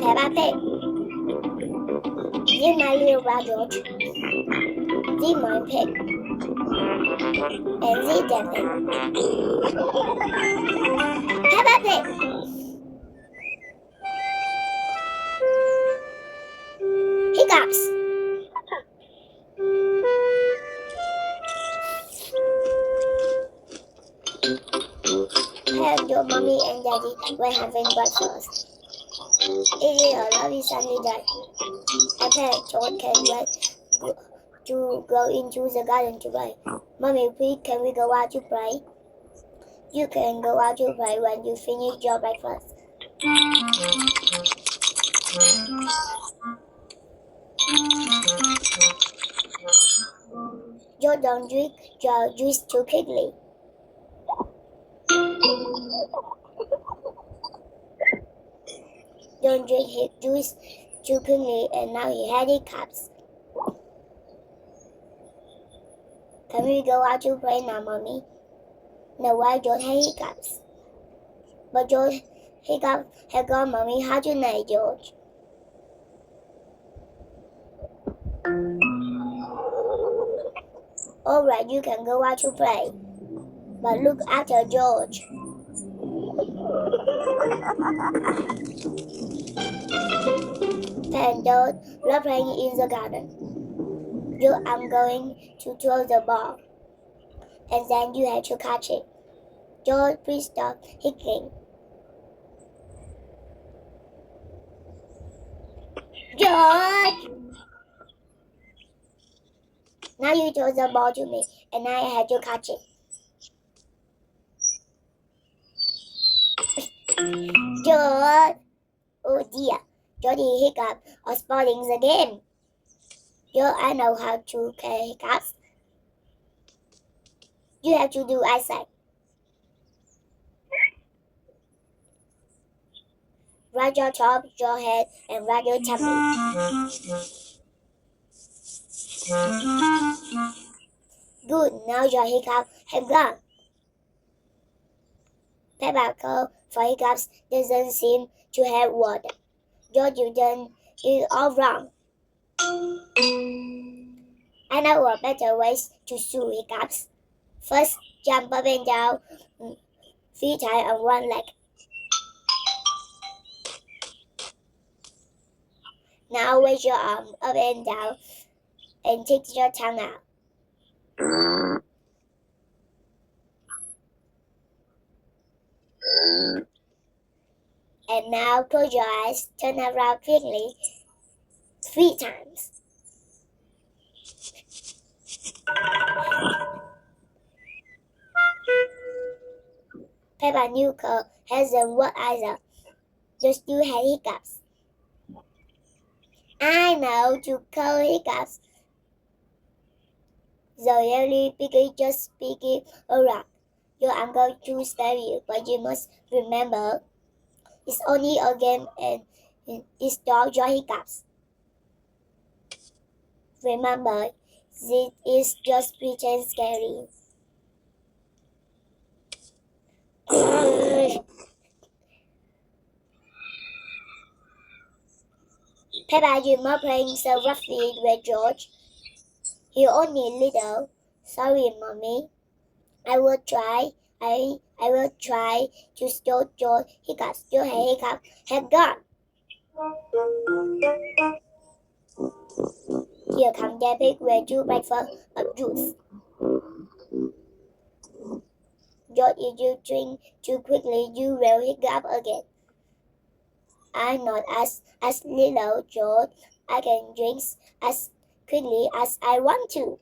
Peppa Pig. This my little brother George. This my pig. And this David. Peppa Pig. Hiccups. And your mommy and daddy were having breakfast. It is a lovely sunny day. Peppa and George can wait to go into the garden to play. Mommy, please, can we go out to play? You can go out to play when you finish your breakfast. You don't drink your juice too quickly. Don't drink his juice too quickly, and now he had hiccups. Can we go out to play now, Mommy? No, why George had hiccups? But George hiccup had gone, Mommy. How do you know, George? All right, you can go out to play. But look after George. And George love playing in the garden. You are going to throw the ball, and then you have to catch it. George, please stop hiccupping. George! Now you throw the ball to me, and I have to catch it. George! Oh dear, George hiccup or spoiling the game. George, I know how to play hiccups. You have to do I say. Rub your top, your head, and rub your tummy. Good, now your hiccups have gone. Peppa called for hiccups doesn't seem to have water. George, you done it all wrong. I know a better ways to soothe hiccups. First, jump up and down 3 times on one leg. Now raise your arm up and down and take your tongue out. And now close your eyes, turn around quickly 3 times. Peppa knew Cole hasn't worked either. Just you had hiccups. I know to call hiccups. So really Piggy just speak it around. I'm going to spare you, but you must remember it's only a game and it's not your hiccups. Remember, this is just pretend scary. Peppa, you're not playing so roughly with George. You're only little. Sorry, Mommy. I will try to stop your hiccups. Your hiccup had gone. Here comes the pig with 2 breakfast of juice. George, if you drink too quickly, you will hiccup again. I'm not as little, George. I can drink as quickly as I want to.